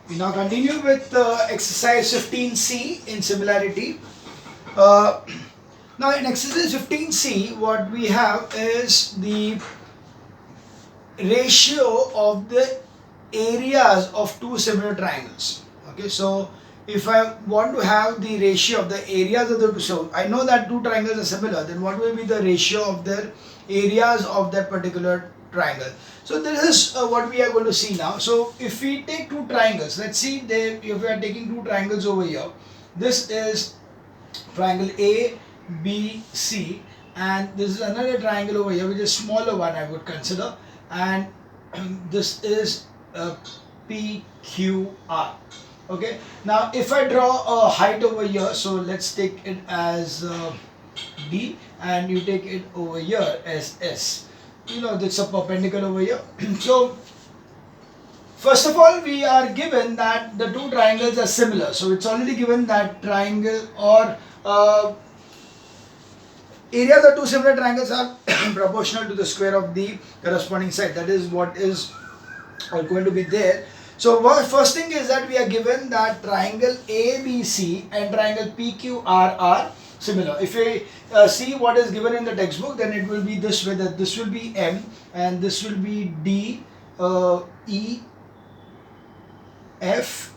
We now continue with exercise 15C in similarity. Uh, Now in exercise 15C, what we have is the ratio of the areas of two similar triangles. Okay, so if I want to have the ratio of the areas of the two, so I know that two triangles are similar, then what will be the ratio of their areas of that particular triangle? So this is what we are going to see now. So if we take two triangles, let's see if we are taking two triangles over here. This is triangle A, B, C, and this is another triangle over here which is smaller one I would consider, and this is PQR. Okay, now if I draw a height over here, so let's take it as D and you take it over here as S. You know, that's a perpendicular over here. So first of all, we are given that the two triangles are similar. So it's already given that triangle or areas of two similar triangles are proportional to the square of the corresponding side. That is what is going to be there. So first thing is that we are given that triangle ABC and triangle PQR are similar. If we see what is given in the textbook, then it will be this way, that this will be M and this will be D, E, F,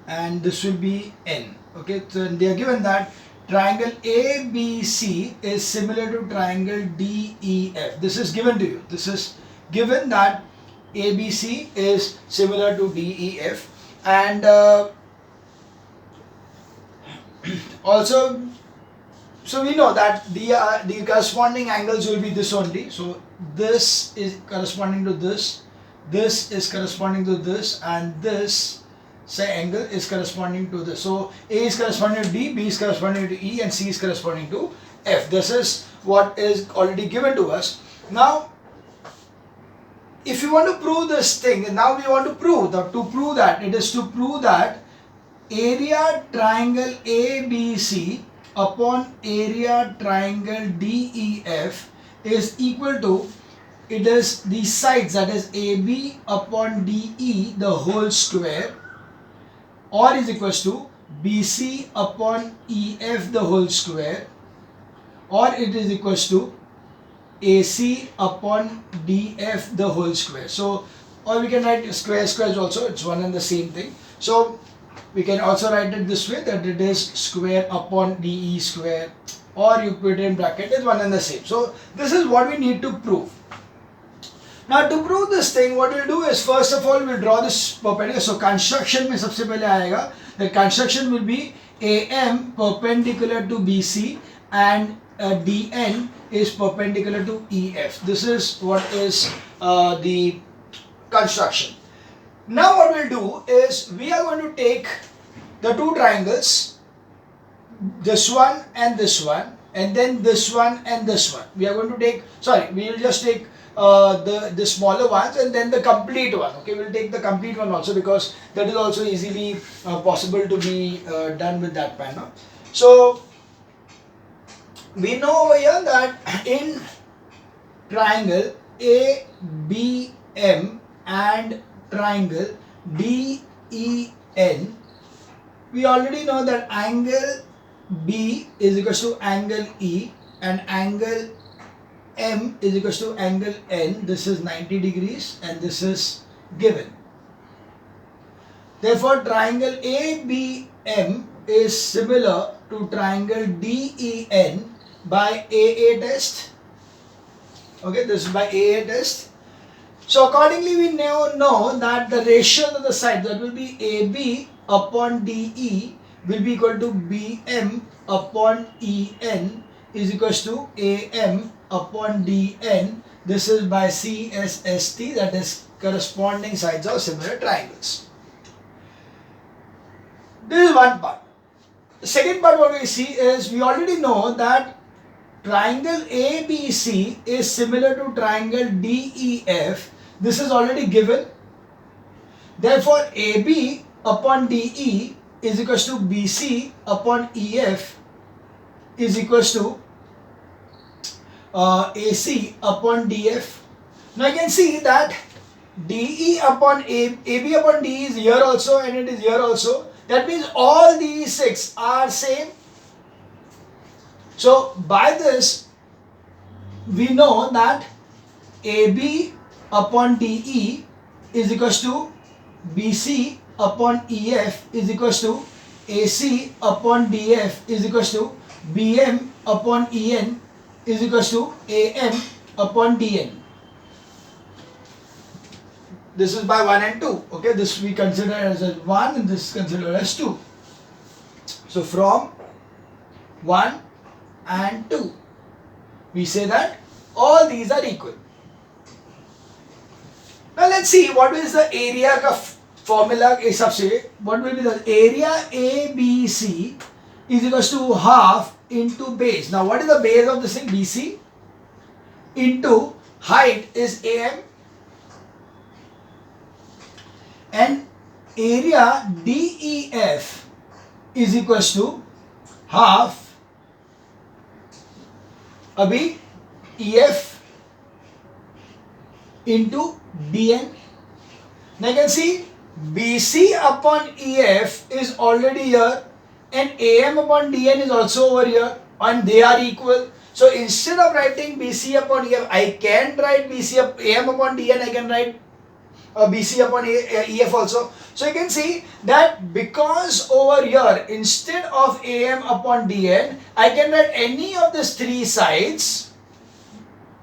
and this will be N. Okay, so they are given that triangle ABC is similar to triangle DEF. This is given to you. This is given that ABC is similar to DEF, and also, so we know that the corresponding angles will be this only. So this is corresponding to this is corresponding to this, and this say angle is corresponding to this. So A is corresponding to D, B is corresponding to E, and C is corresponding to F. This is what is already given to us. Now if you want to prove this thing, now we want to prove that it is to prove that area triangle ABC upon area triangle DEF is equal to, it is the sides, that is AB upon DE the whole square, or is equals to BC upon EF the whole square, or it is equals to AC upon DF the whole square. So, or we can write squares also, it's one and the same thing. So we can also write it this way, that it is square upon DE square, or you put it in bracket, it's one and the same. So this is what we need to prove. Now to prove this thing, what we'll do is, first of all we'll draw this perpendicular. So construction में सबसे पहले आएगा, the construction will be AM perpendicular to BC and DN is perpendicular to EF. This is what is the construction. Now what we'll do is, we are going to take the two triangles, this one and this one, and then this one and this one. We are going to take, sorry, we will just take the smaller ones and then the complete one. Okay, we'll take the complete one also, because that is also easily possible to be done with that manner. So we know over here that in triangle ABM and triangle DEN, we already know that angle B is equal to angle E and angle M is equal to angle N. This is 90 degrees and this is given. Therefore, triangle ABM is similar to triangle DEN by AA test. Okay, this is by AA test. So accordingly, we now know that the ratio of the side, that will be AB upon DE, will be equal to BM upon EN is equal to AM upon DN. This is by CSST, that is corresponding sides of similar triangles. This is one part. The second part what we see is, we already know that triangle ABC is similar to triangle DEF. This is already given. Therefore, AB upon DE is equal to BC upon EF is equal to AC upon DF. Now you can see that DE upon AB upon DE is here also and it is here also. That means all these 6 are same. So by this we know that AB upon DE is equals to BC upon EF is equals to AC upon DF is equals to BM upon EN is equals to AM upon DN. This is by 1 and 2. Okay, this we consider as 1 and this is considered as 2. So from 1 and 2, we say that all these are equal. Now let's see what is the area of formula is substitute. What will be the area ABC is equals to half into base. Now what is the base of this thing? BC into height is AM and area DEF is equals to half abhi EF into DN. Now you can see BC upon EF is already here and AM upon DN is also over here and they are equal. So instead of writing BC upon EF, I can write AM upon DN, I can write BC upon EF also. So you can see that because over here instead of AM upon DN, I can write any of these 3 sides,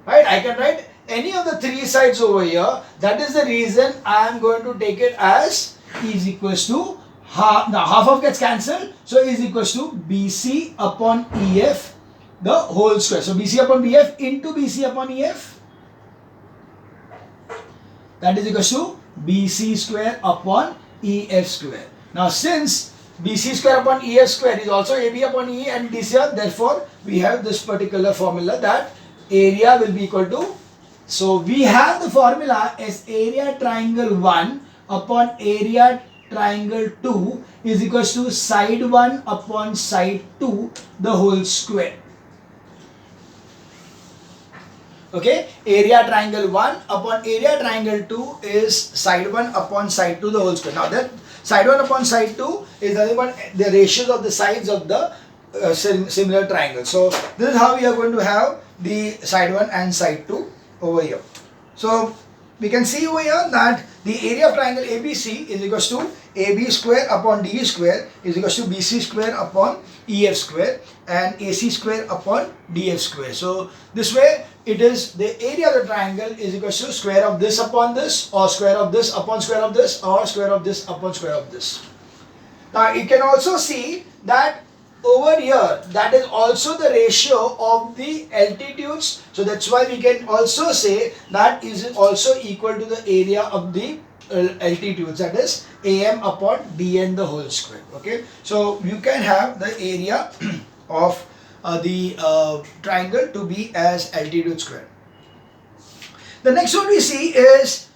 right? I can write any of the 3 sides over here. That is the reason I am going to take it as is equals to half. Now half of gets cancelled, so is equals to BC upon EF the whole square. So BC upon BF into BC upon EF, that is equals to BC square upon EF square. Now since BC square upon EF square is also AB upon E and this here, therefore we have this particular formula that area will be equal to, so we have the formula as area triangle 1 upon area triangle 2 is equals to side 1 upon side 2 the whole square. Okay, area triangle 1 upon area triangle 2 is side 1 upon side 2 the whole square. Now that side 1 upon side 2 is nothing but the ratios of the sides of the similar triangle. So this is how we are going to have the side 1 and side 2 over here. So we can see over here that the area of triangle ABC is equals to AB square upon DE square is equals to BC square upon EF square and AC square upon DF square. So this way it is the area of the triangle is equals to square of this upon this or square of this upon square of this or square of this upon square of this. Now you can also see that over here that is also the ratio of the altitudes. So that's why we can also say that is also equal to the area of the altitudes, that is AM upon DN the whole square. Okay, so you can have the area of the triangle to be as altitude square. The next one we see is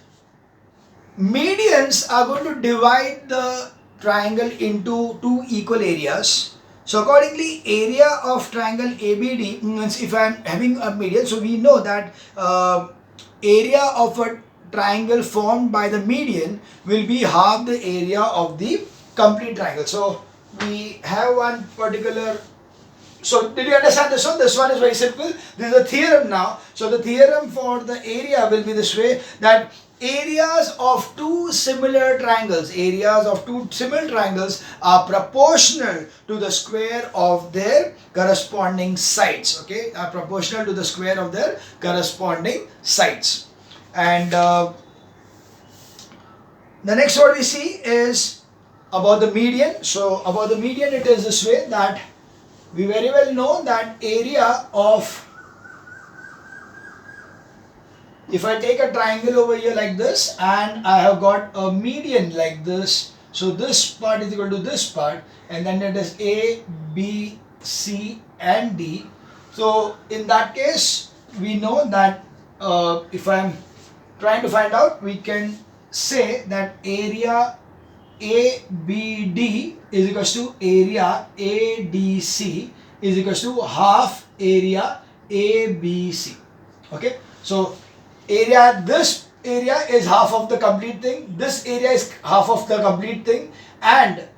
medians are going to divide the triangle into 2 equal areas. So accordingly, area of triangle ABD means if I am having a median, so we know that area of a triangle formed by the median will be half the area of the complete triangle. So we have one particular. So did you understand this one? This one is very simple. This is a theorem now. So the theorem for the area will be this way, that areas of 2 similar triangles are proportional to the square of their corresponding sides. Okay, are proportional to the square of their corresponding sides. And the next what we see is about the median. So about the median, it is this way, that we very well know that area of, if I take a triangle over here like this and I have got a median like this, so this part is equal to this part and then it is A, B, C and D. So in that case we know that if I am trying to find out, we can say that area ABD is equals to area ADC is equals to half area ABC. Okay, so area, this area is half of the complete thing, this area is half of the complete thing, and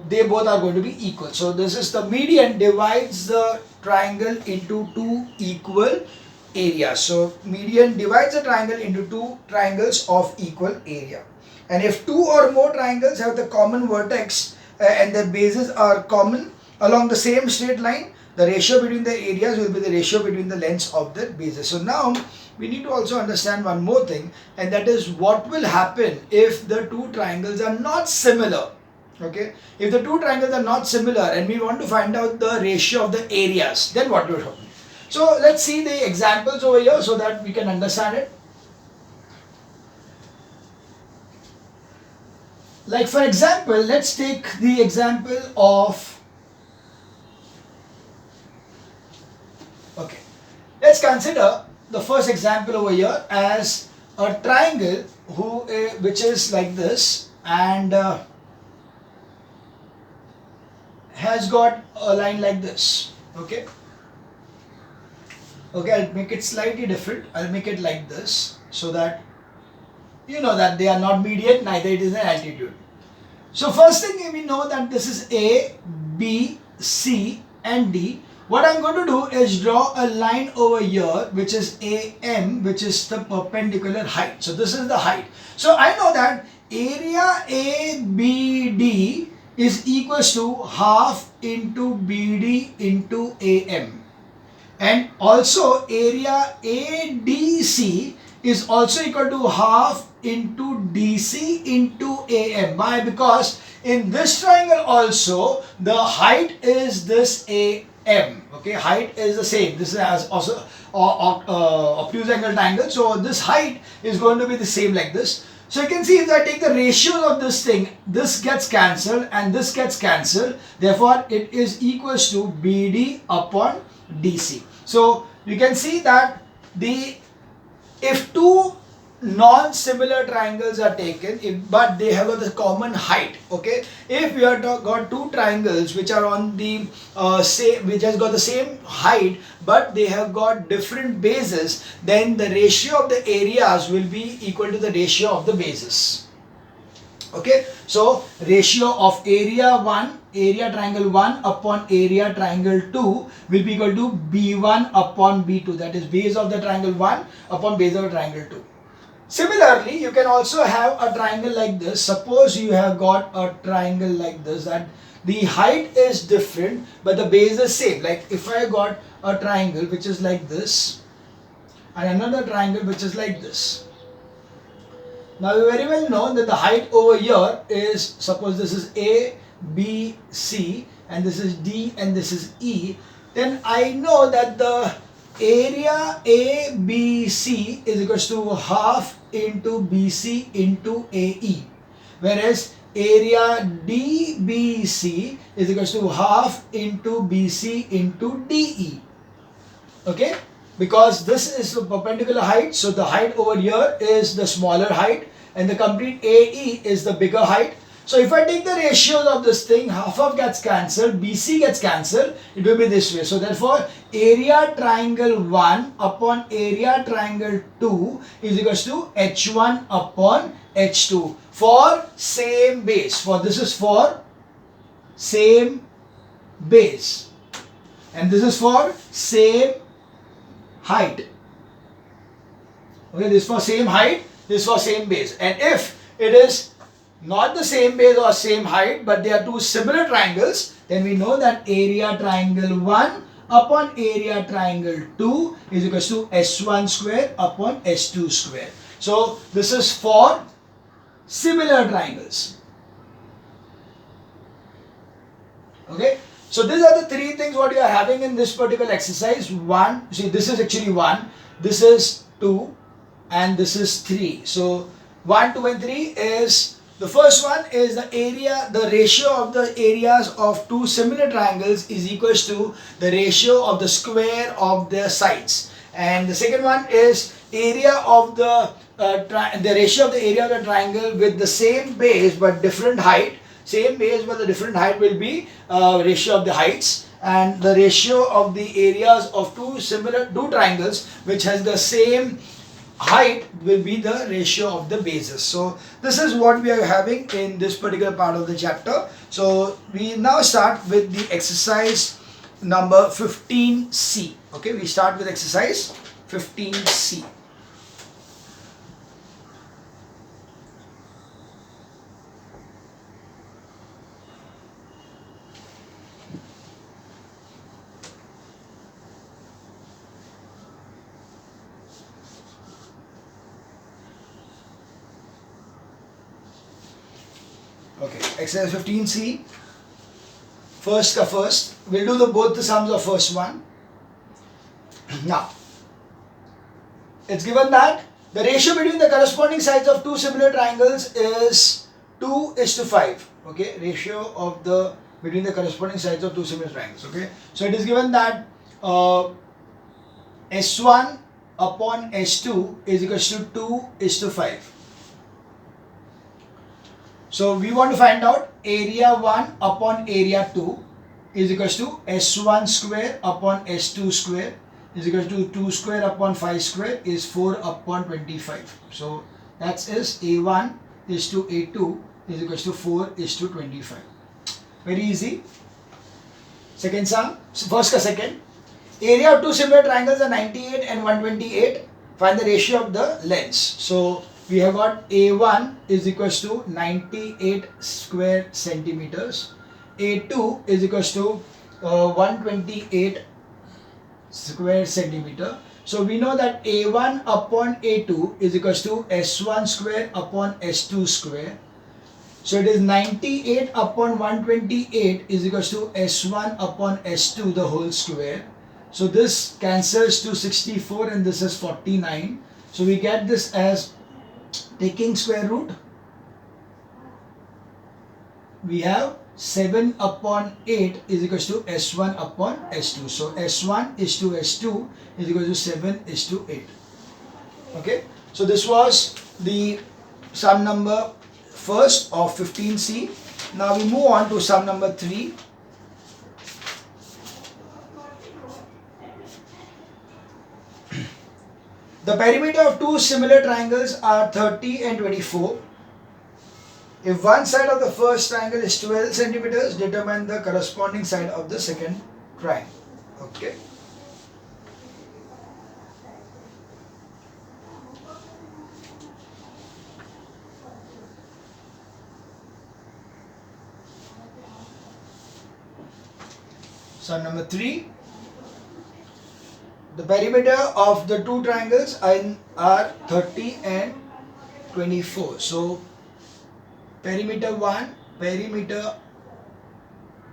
they both are going to be equal. So this is the median divides the triangle into two equal areas. So median divides the triangle into two triangles of equal area. And if two or more triangles have the common vertex and their bases are common along the same straight line, the ratio between the areas will be the ratio between the lengths of the bases. So now we need to also understand one more thing, and that is what will happen if the two triangles are not similar. Okay, if the two triangles are not similar and we want to find out the ratio of the areas, then what will happen? So let's see the examples over here so that we can understand it. Like for example, let's take the example of, okay, let's consider the first example over here as a triangle which is like this, and has got a line like this. Okay, I'll make it slightly different. I'll make it like this so that you know that they are not median, neither it is an altitude. So first thing, we know that this is A, B, C and D. What I'm going to do is draw a line over here which is AM, which is the perpendicular height. So this is the height. So I know that area ABD is equals to half into BD into AM, and also area ADC is also equal to half into DC into AM. Why? Because in this triangle also the height is this AM. Okay, height is the same. This is also obtuse angle triangle, so this height is going to be the same like this. So you can see if I take the ratios of this thing, this gets cancelled and this gets cancelled. Therefore, it is equals to BD upon DC. So you can see that if two non-similar triangles are taken, but they have the common height. Okay, if we have got two triangles which are on the which has got the same height but they have got different bases, then the ratio of the areas will be equal to the ratio of the bases. Okay, so ratio of area triangle 1 upon area triangle 2 will be equal to B1 upon B2, that is base of the triangle 1 upon base of the triangle 2. Similarly, you can also have a triangle like this. Suppose you have got a triangle like this, that the height is different but the base is same. Like if I got a triangle which is like this and another triangle which is like this. Now we very well know that the height over here is, suppose this is A, B, C and this is D and this is E, then I know that the area ABC is equals to half into BC into AE, whereas area DBC is equals to half into BC into DE. Okay, because this is the perpendicular height, so the height over here is the smaller height and the complete AE is the bigger height. So if I take the ratios of this thing, half of gets cancelled, BC gets cancelled, it will be this way. So therefore, area triangle 1 upon area triangle 2 is equals to H1 upon H2 for same base. For this is for same base and this is for same height. Okay, this is for same height, this is for same base. And if it is not the same base or same height but they are two similar triangles, then we know that area triangle 1 upon area triangle 2 is equals to S1 square upon S2 square. So this is for similar triangles. Okay, so these are the three things what you are having in this particular exercise. One, see this is actually 1, this is 2 and this is 3. So 1, 2 and 3 is, the first one is the area, the ratio of the areas of two similar triangles is equals to the ratio of the square of their sides. And the second one is area of the ratio of the area of the triangle with the same base but different height. Same base but the different height will be ratio of the heights. And the ratio of the areas of two triangles which has the same height will be the ratio of the bases. So this is what we are having in this particular part of the chapter. So we now start with the exercise number 15C. Okay, we start with exercise 15C. Okay, exercise 15C. First, we'll do both the sums of first one. Now, it's given that the ratio between the corresponding sides of two similar triangles is 2:5. Okay, ratio of the between the corresponding sides of two similar triangles. Okay, so it is given that S1 upon S2 is equals to 2:5. So we want to find out area 1 upon area 2 is equals to S1 square upon S2 square is equals to 2 square upon 5 square is 4 upon 25. So that is A1 is to A2 is equals to 4 is to 25. Very easy. Second sum, first ka second. Area of two similar triangles are 98 and 128. Find the ratio of the lengths. So we have got A1 is equals to 98 square centimeters. A2 is equals to 128 square centimeter. So we know that A1 upon A2 is equals to S1 square upon S2 square. So it is 98 upon 128 is equals to S1 upon S2 the whole square. So this cancels to 64 and this is 49. So we get this as taking square root. We have 7 upon 8 is equals to S1 upon S2. So S1 is to S2 is equal to 7 is to 8. Okay. So this was the sum number first of 15C. Now we move on to sum number 3. The perimeter of two similar triangles are 30 and 24. If one side of the first triangle is 12 centimeters, determine the corresponding side of the second triangle. Okay. Sum number 3. The perimeter of the two triangles are 30 and 24. So perimeter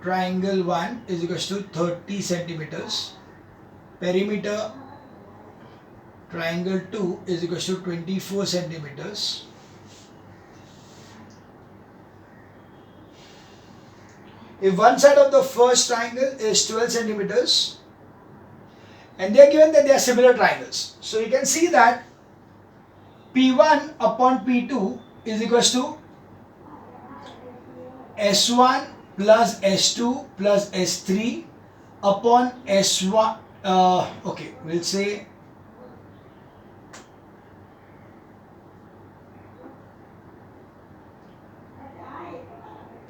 triangle 1 is equals to 30 centimeters. Perimeter triangle 2 is equals to 24 centimeters. If one side of the first triangle is 12 centimeters, and they are given that they are similar triangles. So you can see that P1 upon P2 is equals to S1 plus S2 plus S3 upon S1. Okay, we'll say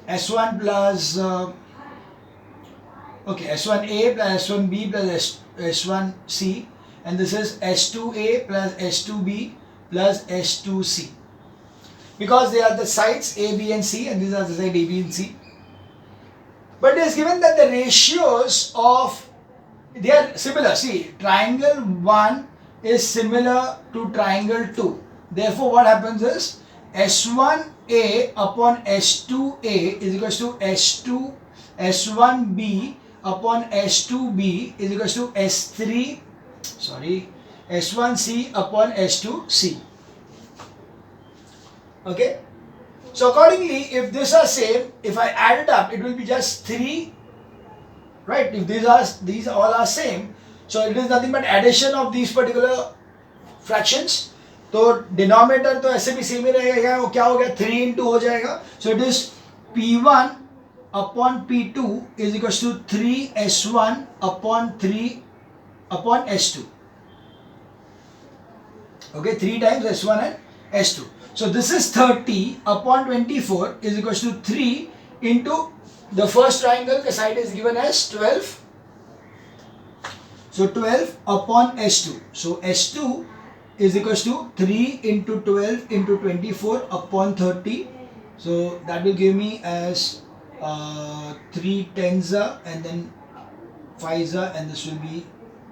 S1 plus S1A plus S1B plus S1C, and this is S2A plus S2B plus S2C, because they are the sides A, B and C, and these are the sides A, B and C. But it is given that the ratios of, they are similar. See, triangle 1 is similar to triangle 2. Therefore what happens is S1A upon S2A is equals to S1B upon S2B is equals to S1C upon S2C. Okay. So accordingly, if these are same, if I add it up, it will be just 3, right? If these all are same, so it is nothing but addition of these particular fractions. तो denominator तो ऐसे भी same ही रहेगा, वो क्या हो गया 3 into हो जाएगा. So it is P1 upon P2 is equals to 3S1 upon 3 upon S2. Okay, 3 times S1 and S2. So this is 30 upon 24 is equals to 3 into the first triangle, the side is given as 12. So 12 upon S2. So S2 is equals to 3 into 12 into 24 upon 30. So that will give me as 3 tensa and then 5 and this will be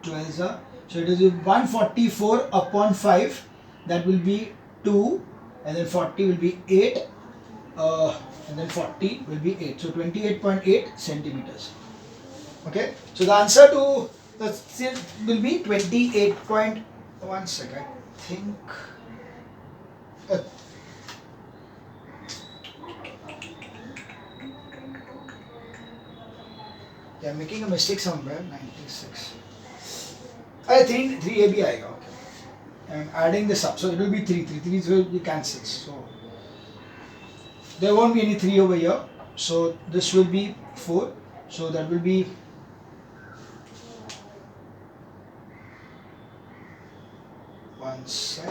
12. So it is 144 upon 5. That will be 2 and then 40 will be 8 and then 40 will be 8. So 28.8 centimeters. Okay. So the answer to the will be 28.1 second. I think. They are making a mistake somewhere. 96. I think 3 AB आएगा. Okay. I'm adding this up, so it will be 3. 3 will be cancelled. So there won't be any 3 over here. So this will be 4. So that will be 1 sec.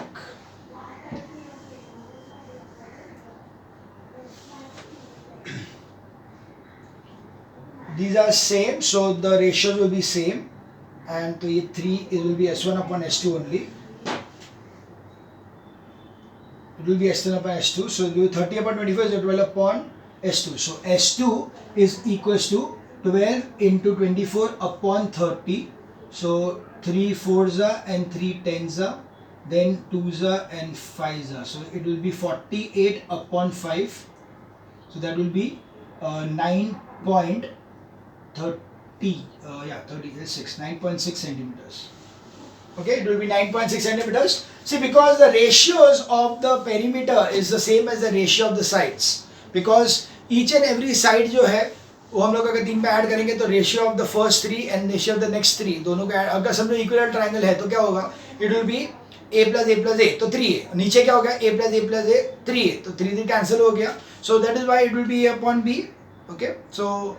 These are same, so the ratios will be same, and to 3 it will be S1 upon S2 only. It will be S1 upon S2, so it will be 30 upon 24 is 12 upon S2. So S2 is equals to 12 into 24 upon 30. So 3 4s and 3 10s, then 2s and 5s. So it will be 48 upon 5. So that will be 9.30. 9.6 centimeters. Okay, it will be 9.6 centimeters. See, because the ratios of the perimeter is the same as the ratio of the sides. Because each and every side जो है वो हम लोग अगर 3 पे add करेंगे तो ratio of the first 3 and ratio of the next 3 दोनों का अगर समझो इक्विलेटरल ट्रायंगल है तो क्या होगा, it will be a plus a plus a तो 3a, नीचे क्या हो गया a plus a plus a 3a, तो 3 कैंसिल हो गया. So that is why it will be a upon b. Okay, so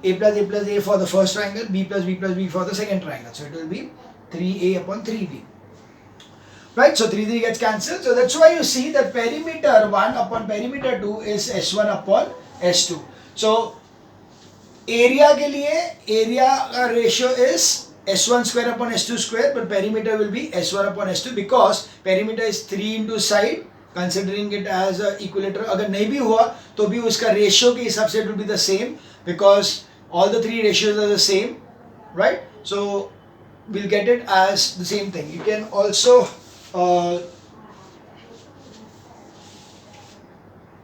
a plus a for the first triangle, b plus b for the second triangle. So it will be 3a upon 3b. Right, so 3 gets cancelled. So that's why you see that perimeter 1 upon perimeter 2 is S1 upon S2. So area के लिए area ratio is S1 square upon S2 square, but perimeter will be S1 upon S2 because perimeter is 3 into side, considering it as a equilateral. अगर नहीं भी हुआ तो भी उसका ratio के हिसाब से it will be the same because all the 3 ratios are the same, right? So we'll get it as the same thing. You can also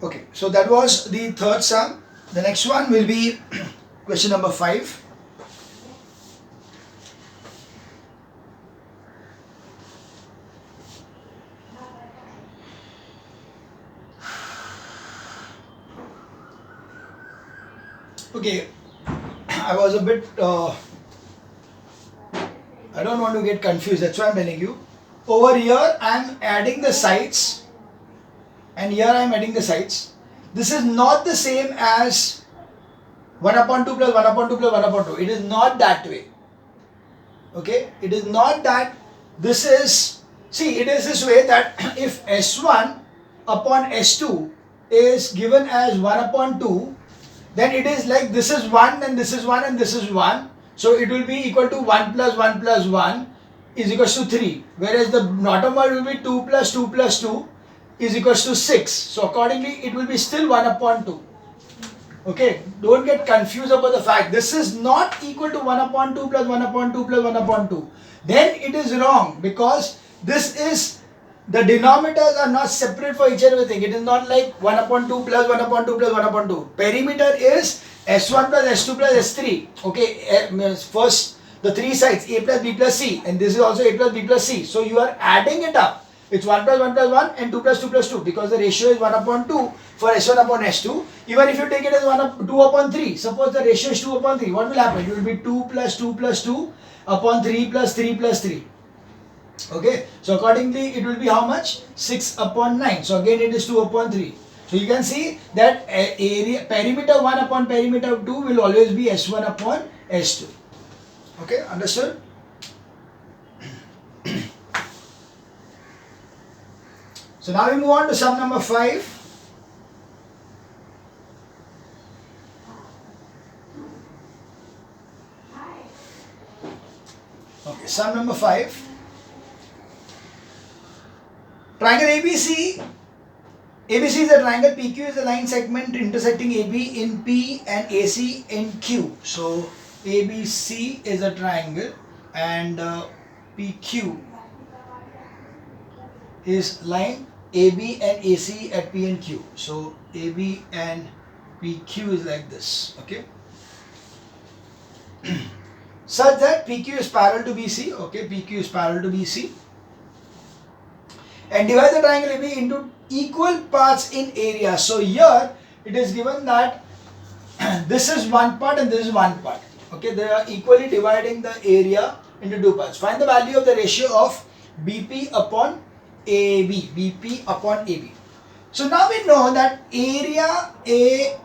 okay, so that was the third sum. The next one will be question number 5. Okay, I was a bit I don't want to get confused, that's why I'm telling you. Over here I'm adding the sides and here I'm adding the sides. This is not the same as 1 upon 2 plus 1 upon 2 plus 1 upon 2. It is not that way. Okay, it is not that. This is, see, it is this way that if S1 upon S2 is given as 1 upon 2, then it is like this is 1 and this is 1 and this is 1. So it will be equal to 1 plus 1 plus 1 is equals to 3. Whereas the bottom one will be 2 plus 2 plus 2 is equals to 6. So accordingly it will be still 1 upon 2. Okay, don't get confused about the fact this is not equal to 1 upon 2 plus 1 upon 2 plus 1 upon 2. Then it is wrong because this is, the denominators are not separate for each and everything. It is not like 1 upon 2 plus 1 upon 2 plus 1 upon 2. Perimeter is S1 plus S2 plus S3. Okay, first the 3 sides A plus B plus C, and this is also A plus B plus C. So you are adding it up. It's 1 plus 1 plus 1 and 2 plus 2 plus 2 because the ratio is 1 upon 2 for S1 upon S2. Even if you take it as 2 upon 3, suppose the ratio is 2 upon 3, what will happen? It will be 2 plus 2 plus 2 upon 3 plus 3 plus 3. Okay, so accordingly it will be how much? 6 upon 9. So again it is 2 upon 3. So you can see that area perimeter 1 upon perimeter 2 will always be S1 upon S2. Okay, understood? So now we move on to sum number 5. Okay, sum number 5. Triangle ABC. ABC is a triangle. PQ is a line segment intersecting AB in P and AC in Q. So ABC is a triangle and PQ is line AB and AC at P and Q. So AB and PQ is like this. Okay. Such that PQ is parallel to BC. Okay, PQ is parallel to BC. And divide the triangle AB into equal parts in area. So here it is given that this is one part and this is one part. Okay, they are equally dividing the area into two parts. Find the value of the ratio of BP upon AB. BP upon AB. So now we know that area A.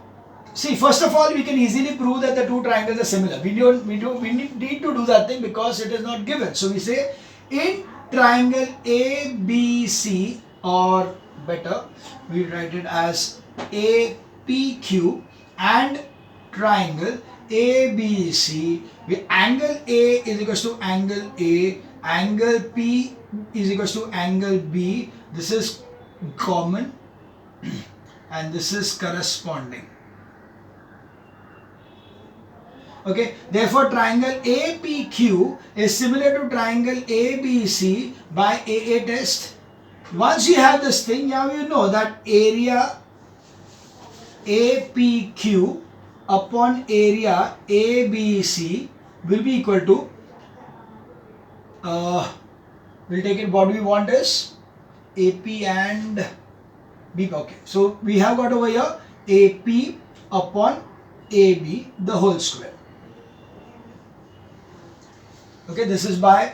See, first of all, we can easily prove that the two triangles are similar. We need to do that thing because it is not given. So we say in triangle ABC, or better, we write it as APQ, and triangle ABC, we angle A is equals to angle A, angle P is equals to angle B. This is common and this is corresponding. Okay, therefore triangle APQ is similar to triangle ABC by AA test. Once you have this thing, now you know that area APQ upon area ABC will be equal to, we'll take it what we want is AP and B. Okay, so we have got over here AP upon AB the whole square. Okay, this is by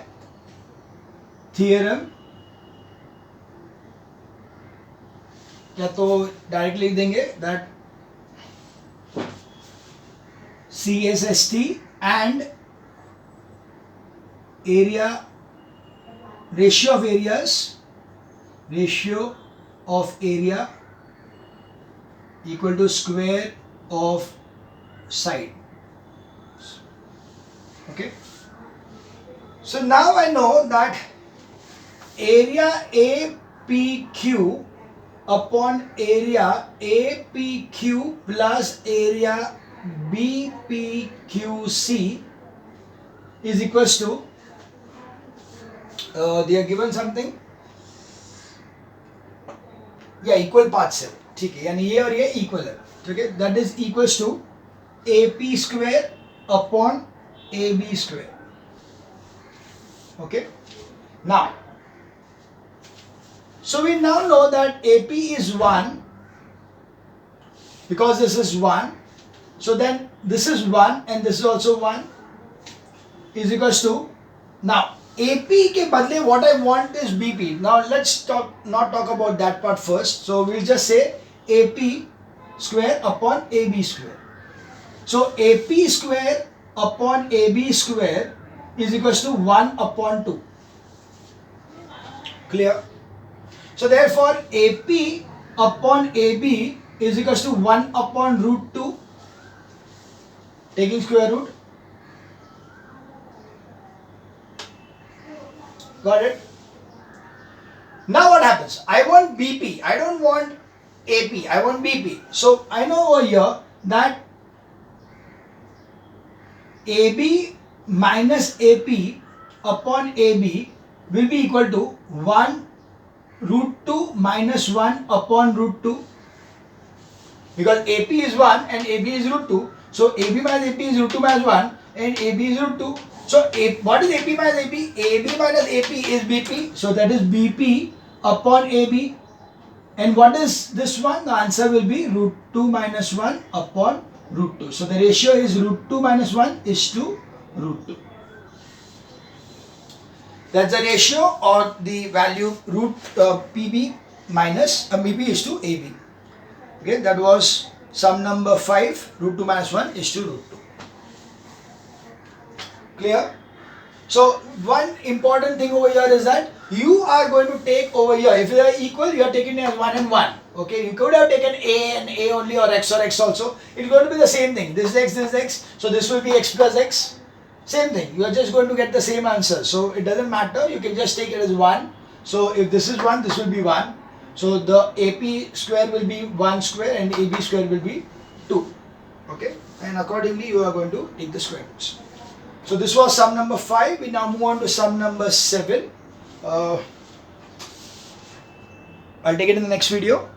theorem. या तो directly लिख देंगे that CSST and area ratio of area equal to square of side. Okay. So now I know that area APQ upon area APQ plus area BPQC is equals to, they are given something, yeah, equal parts है, ठीक है, यानी ये और ये equal है, ठीक है, that is equals to AP square upon AB square. Okay, now so we now know that AP is 1 because this is 1, so then this is 1 and this is also 1 is equals to, now AP ke badle what I want is BP. Now let's not talk about that part first, so we'll just say AP square upon AB square. So AP square upon AB square is equals to 1 upon 2. Clear? So therefore AP upon AB is equals to 1 upon root 2, taking square root. Got it? Now what happens? I want BP. I don't want AP. I want BP. So I know over here that AB minus AP upon AB will be equal to 1 root 2 minus 1 upon root 2, because AP is 1 and AB is root 2. So AB minus AP is root 2 minus 1 and AB is root 2. So what is AP minus AP? AB minus AP is BP. So that is BP upon AB. And what is this one? The answer will be root 2 minus 1 upon root 2. So the ratio is root 2 minus 1 is to root 2. That's the ratio or the value root PB minus BP is to AB. Okay, that was sum number 5. Root 2 minus 1 is to root 2. Clear? So one important thing over here is that you are going to take over here, if they are equal, you are taking it as 1 and 1. Okay, you could have taken a and a only, or x also. It's going to be the same thing. This is x, so this will be x plus x. Same thing, you are just going to get the same answer. So it doesn't matter, you can just take it as 1. So if this is 1, this will be 1. So the AP square will be 1 square and AB square will be 2. Okay, and accordingly you are going to take the square roots. So this was sum number 5. We now move on to sum number 7. I'll take it in the next video.